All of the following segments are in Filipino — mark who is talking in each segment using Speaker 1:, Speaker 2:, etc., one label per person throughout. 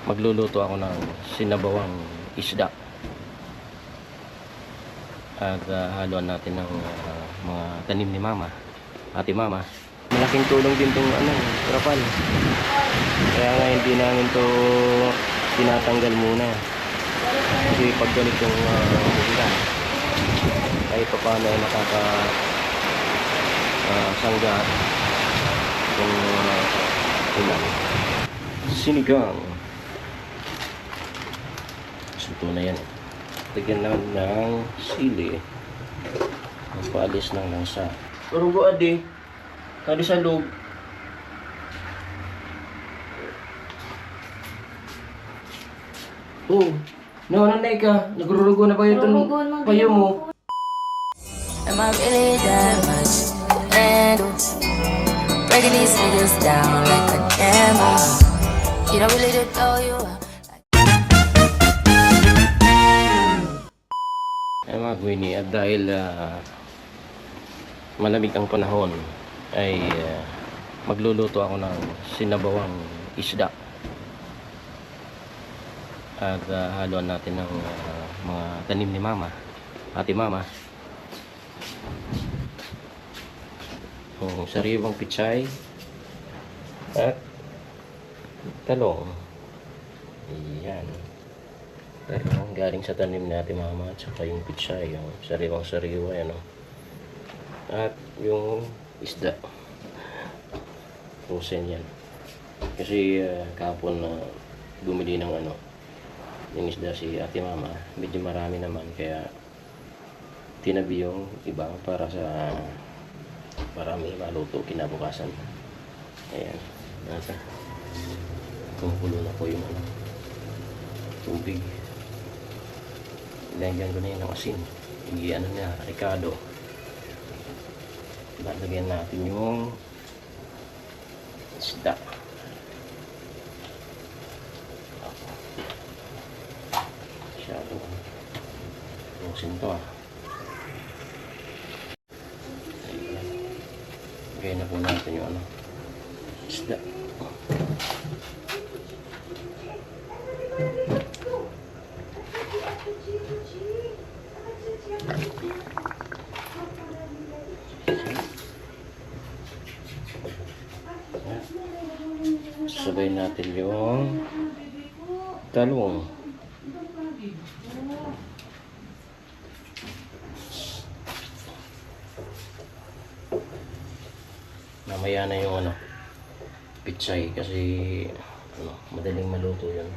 Speaker 1: Magluluto ako ng sinabawang isda at haluan natin ng mga tanim ni mama, ate mama. Malaking tulong din itong trapal, kaya nga hindi namin to tinatanggal muna kasi pag ganitong ulan kahit pa paano ay nakaka sangga itong ulan. Sinigang, suto na yan. Lagyan lang ng sili, magpaalis ng lansa. Urugo adi, tadi sa loob. Oh, nanay ka, nagrurugo na ba itong payo mo?
Speaker 2: Am I really that much to handle? Breaking these niggas down like a camel. You don't really know you.
Speaker 1: Ay mga Gwini, at dahil malamig ang panahon ay magluluto ako ng sinabawang isda at haluan natin ng mga tanim ni mama, ate mama. Sariwang pichay at talong. Ayan, talong galing sa tanim ni ate mama, at saka yung pichay, yung sariwang sariwa yan, at yung isda frozen yan kasi kahapon na bumili ng yung isda si ate mama, medyo marami naman, kaya tinabi yung iba para sa marami maluto kinabukasan. Ayan, nasa kumukulo na po yung tubig. Lagyan ko na yun ng asin, ano na, Ricardo. Lalagyan natin yung isda. Masyado usin to Ayan. Lagyan na po natin yung isda. Sabay natin yung talong. Mamaya na yung pichay kasi madaling maluto yun.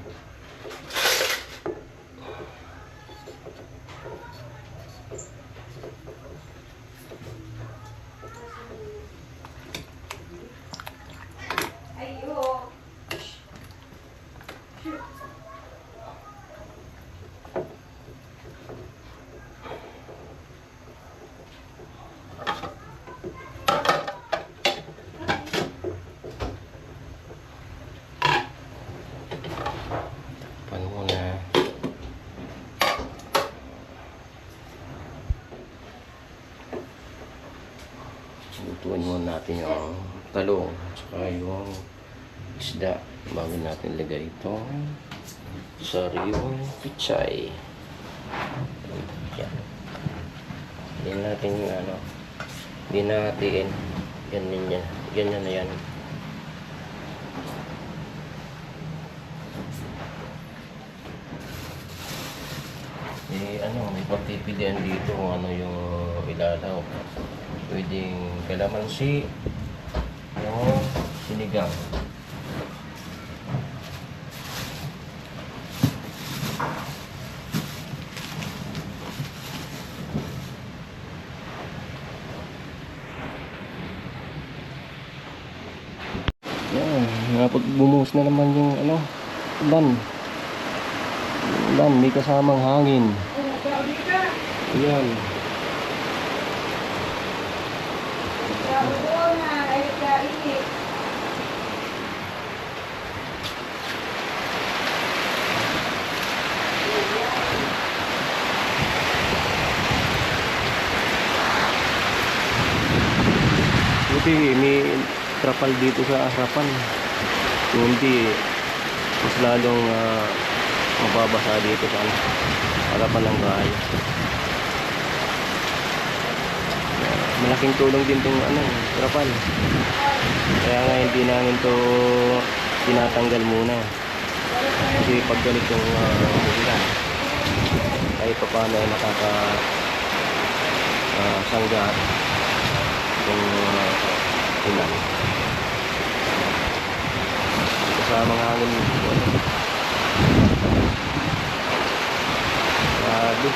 Speaker 1: Lutuin muna natin yung talong saka yung isda bago natin lagay itong sariwang pichay. Yan. Hindi natin hindi natin ganyan na yan. May pagpipilian dito kung yung ilalaw. Pwedeng kalamansi, yung sinigang. Yan, bumuhos na naman yung ulan, may kasamang hangin. Yan. Buti may trapal dito sa harapan. Kung hindi, mas lalong mababasa dito sa harapan ng bahay. Malaking tulong din itong trapal. Kaya nga hindi namin to tinatanggal muna. Kasi pag ganitong ulan, kahit pa paano ay sangga itong ulan. Sa mga hangin grabe.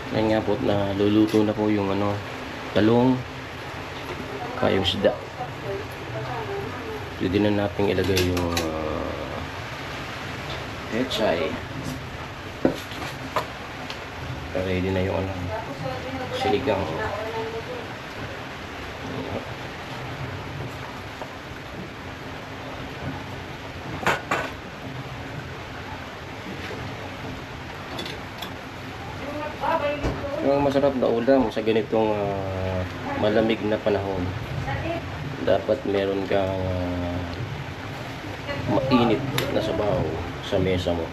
Speaker 1: Ngayon nga po na luluto na po yung talong kayong isda. Pwede na natin ilagay yung pechay. Ready na yung sinigang. Yung masarap na ulam sa ganitong malamig na panahon, dapat meron kang mainit na sabaw sa mesa mo.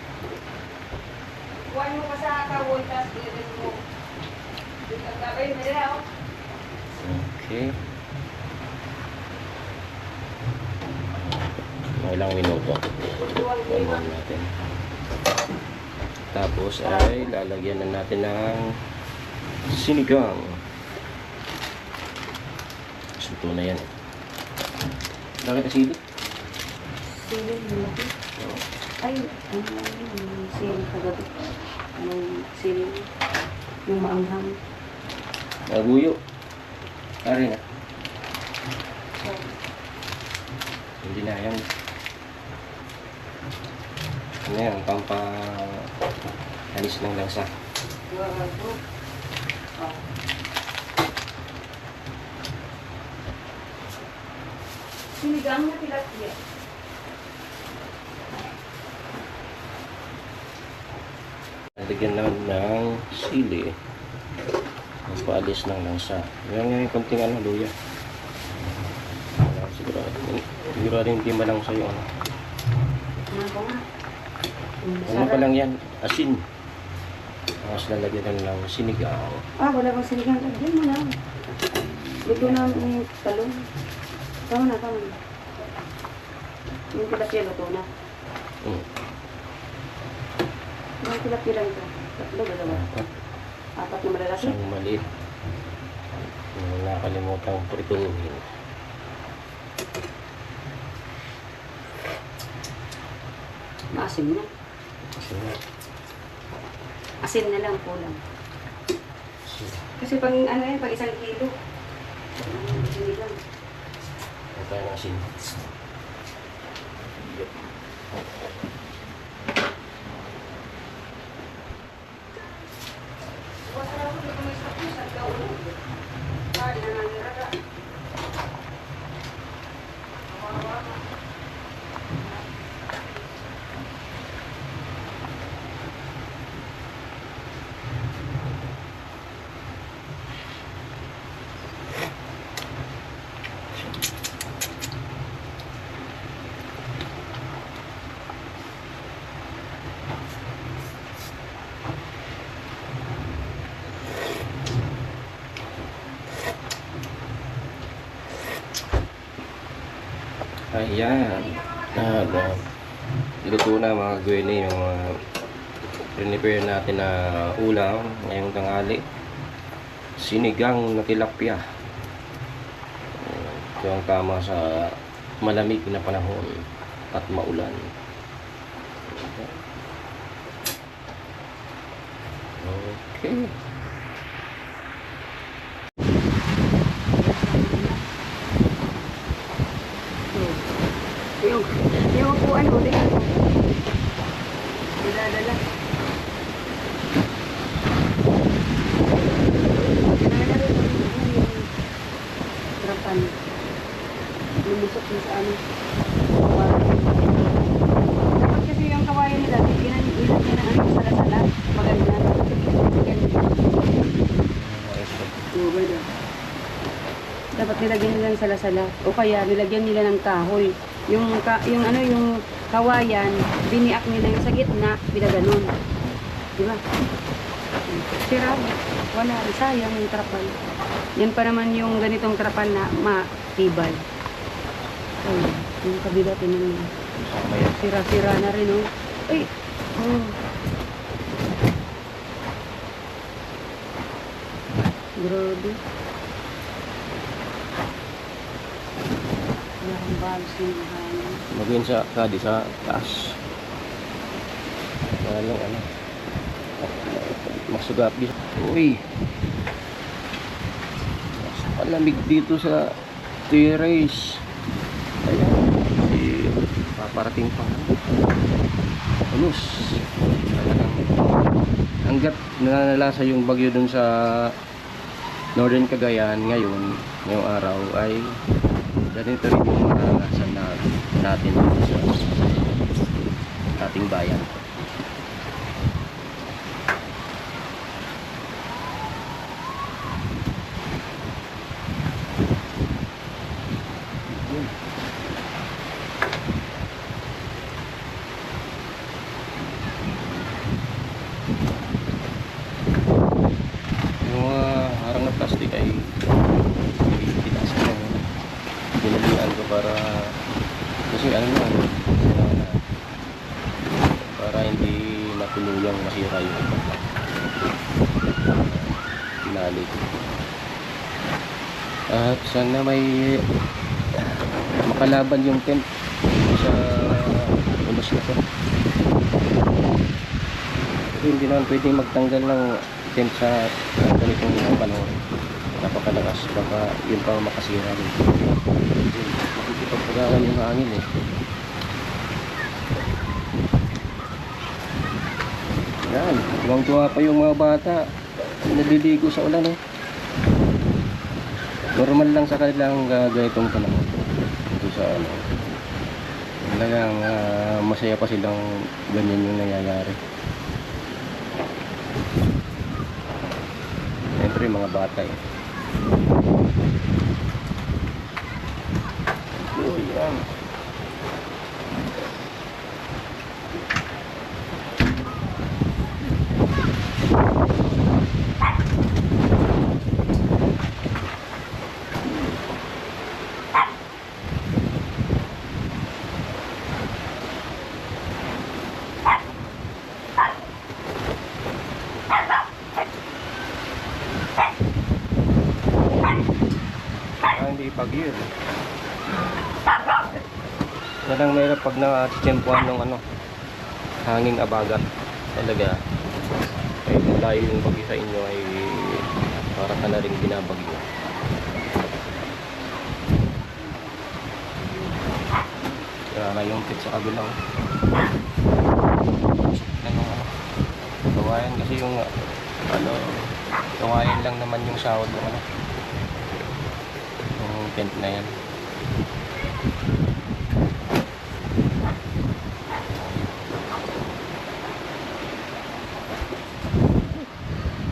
Speaker 1: Okay. Mga ilang minuto. Iwan natin. Tapos ay lalagyan na natin ng sinigang. Suto na yan. Bakit asili?
Speaker 3: Sili malaki. Ay, yung sili kagabi. Sili yung maanghang.
Speaker 1: Naguyo. Ari na. Hindi na yan. Ano yan? Pampahalis ng lansa.
Speaker 3: Sinigang na tilapia.
Speaker 1: Lagyan naman ng sili. Pampahalis ng lansa. Yan yung konting luya. Sigurado hindi malang sa'yo.
Speaker 3: Ano ko nga?
Speaker 1: Ano pa lang yan? Asin. Tapos lalagyan ng sinigang.
Speaker 3: Wala bang sinigang. Diyan mo na. Luto na yung talong. Tama na. Yung tilapia luto na. Yung tilapia lang ito. Tatlo, dalawa. Apat na malalaki.
Speaker 1: Isang maliit. Nakalimutan ko prituhin.
Speaker 3: Maasim na. Asin na lang, kulang. Kasi pag pag 1 kilo. Hindi lang.
Speaker 1: Ito yung asin. Ayan. Luto na mga gwene yung prepare natin na ulam ngayong tanghali. Sinigang na tilapia. Ito ang tama sa malamig na panahon at maulan. Okay.
Speaker 3: Yung upuan ulit. Diladala. yung sa ano. Kawayan. Dapat kasi yung kawayan nila, ilan niya na ano yung sala-sala. Maganda. Ganyan. Oo, brother. Dapat nilagyan nila ng sala-sala. O kaya nilagyan nila ng kahoy. Yung kawayan, biniak nila yung sa gitna, pinaganon. Diba? Sira. Wala. Sayang yung trapal. Yan pa naman yung ganitong trapal na matibay. Ay, yung kabila, tinan mo. Sira-sira na rin, oh. Ay! Oh. Grabe. Wala kang balos yung hangin.
Speaker 1: Magawin sa kadi sa taas. Wala lang ano. Masugat dito. Uy! Mas palamig dito sa terrace. Ayan. Paparating pa. Ulos. Talagang hanggat nananalasa yung bagyo dun sa Northern Cagayan ngayon, ngayong araw ay ganito rin yung maranasan natin dito sa ating bayan. Yung harang na plastic ay tinaas ko lang. Pinalian ko para kasi ano na para hindi matuluyang masira yung iba. Pinali ko. At sana may makalaban yung tent sa ulos na to. Kasi hindi naman pwedeng magtanggal ng tent sa ganitong panahon. Napakalakas, baka yun pa makasira rin. Makikipagpagalan yung hangin eh. Yan, tuwang-tuwa pa yung mga bata. Naliligo sa ulan eh. Normal lang sa kanilang ganitong panahon. Ito sa ano. Talagang masaya pa silang ganyan yung nangyayari. Siyempre mga bata eh. Oh, yan. Hindi pag-yun. Walang mahirap pag na-tiyempuan ng ano, hanging abagat. Talaga. Ay dahil yung bagyo sa inyo ay para ka na rin binabagyo. Kaya na yung pit sa kabilang. Ano, kawayan kasi yung ano, kawayan lang naman yung sahod ng ano. Yung tent na yan.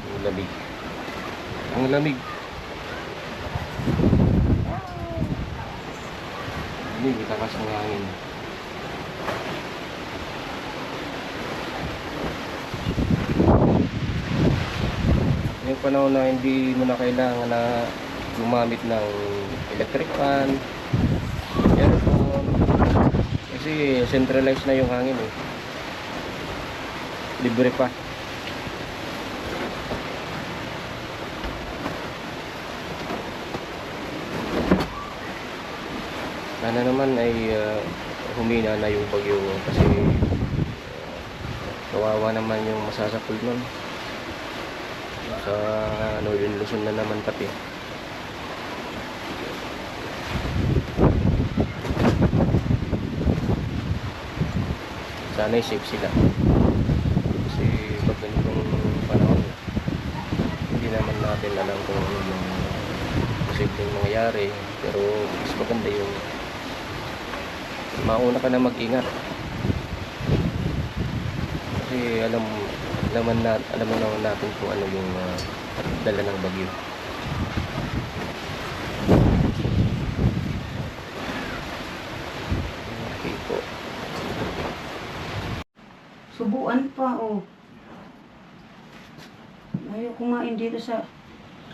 Speaker 1: Ang lamig. Ang lamig. Lamig, itakas ng hangin. Yung panahon na hindi mo na kailangan na gumamit ng electric fan, aircon, kasi centralized na yung hangin eh. Libre pa. Sana naman ay humina na yung bagyo kasi kawawa naman yung masasakol nun. Sa Northern Luzon na naman pati. Sana'y safe sila. Kasi pag ganitong panahon, hindi naman natin alam kung ano yung posibleng mangyayari. Pero mas maganda yung mauna ka na mag-ingat. Kasi alam naman natin kung ano yung dala ng bagyo. Okay po.
Speaker 3: Subuan pa, oh. Ayaw kumain dito sa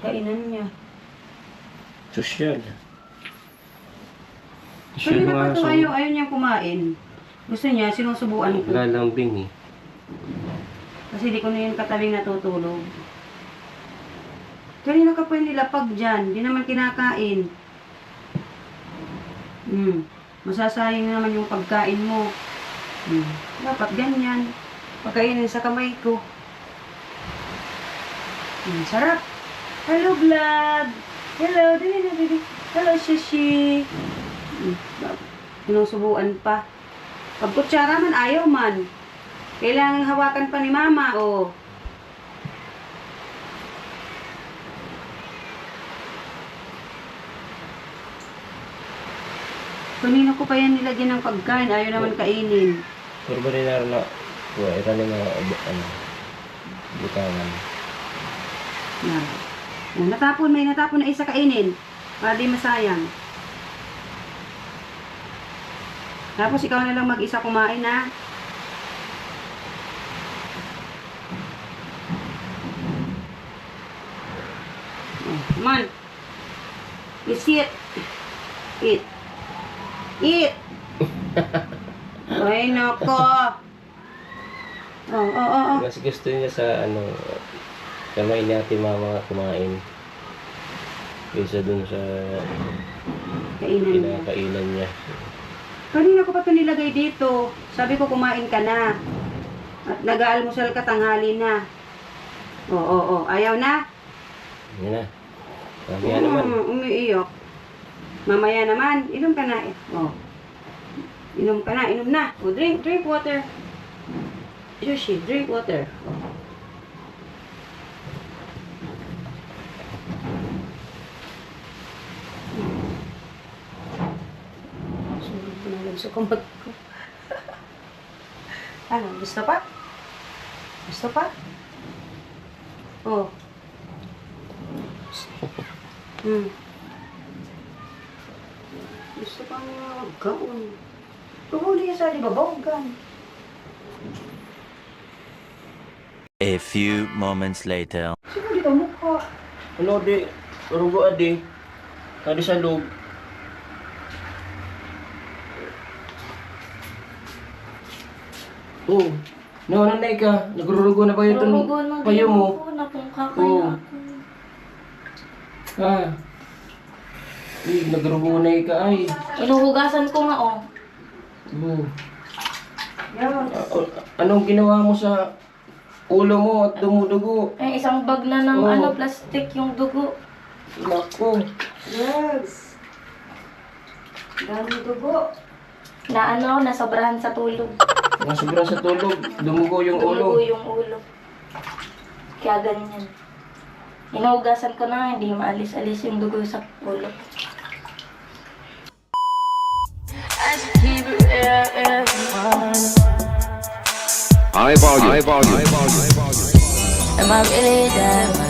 Speaker 3: kainan niya.
Speaker 1: Sosyal.
Speaker 3: Pero na pa ito ayaw niya kumain. Gusto niya, sinusubuan ko.
Speaker 1: Lalambing eh.
Speaker 3: Kasi di ko na yun katabing natutulog. Kanina ka pa yung nilapag dyan. Di naman kinakain. Masasayang naman yung pagkain mo. Dapat ganyan. Pagkainin sa kamay ko. Sarap. Hello, vlog. Hello, dali. Hello, Shishi. Sinusubuan pa. Pag kutsara man, ayaw man. Kailangan hawakan pa ni mama, oh. Kanina ko pa yan nilagyan ng pagkain, ayaw naman kainin.
Speaker 1: Pero ba rin na ito na mga butangan.
Speaker 3: Yan. May natapon na isa kainin. Para di masayang. Tapos ikaw na lang mag-isa kumain, ha? Come on. Let's eat. Eat. Eat. Ay, nako. Oh.
Speaker 1: Mas gusto niya sa kamay ni ate mama kumain. Kaysa dun sa
Speaker 3: Kainan niya.
Speaker 1: kinakainan niya.
Speaker 3: Kanina ko pa ito nilagay dito. Sabi ko kumain ka na. At nag-aalmusal ka tanghali na. Oo. Ayaw na?
Speaker 1: Yan na. Mamaya naman.
Speaker 3: Umiiyak. Mamaya naman. Inom ka na. Oh. Inom ka na. Inom na. Oh, drink water. Sushi, drink water. Sunod ko na lang sa kamag ko. Ano? Gusto pa? Gusto pa? Oh. Gusto pang gaon. Tuhuli sa di ba bawgan?
Speaker 4: A few moments later.
Speaker 3: Sino di ka mukha?
Speaker 1: Ano di? Rugo adi. Adi sa loob. Oh. Nanay ka. Nagrurugo na ba yung payo mo? Oo. Nagrugo na ka ay.
Speaker 5: Inuhugasan ko nga, oh.
Speaker 1: Oh. Anong ginawa mo sa ulo mo at dumudugo?
Speaker 5: Eh, isang bag na ng
Speaker 1: Oo.
Speaker 5: plastic yung dugo.
Speaker 1: Nako.
Speaker 3: Yes. Dami dugo.
Speaker 5: Nasobrahan sa tulog.
Speaker 1: Sobrang sa tulog. Dumugo yung ulo.
Speaker 5: Dumugo yung ulo. Kaya ganyan. Inuhugasan ko na, hindi maalis-alis yung dugo sa ulo.
Speaker 4: High volume.
Speaker 2: Am I really that much?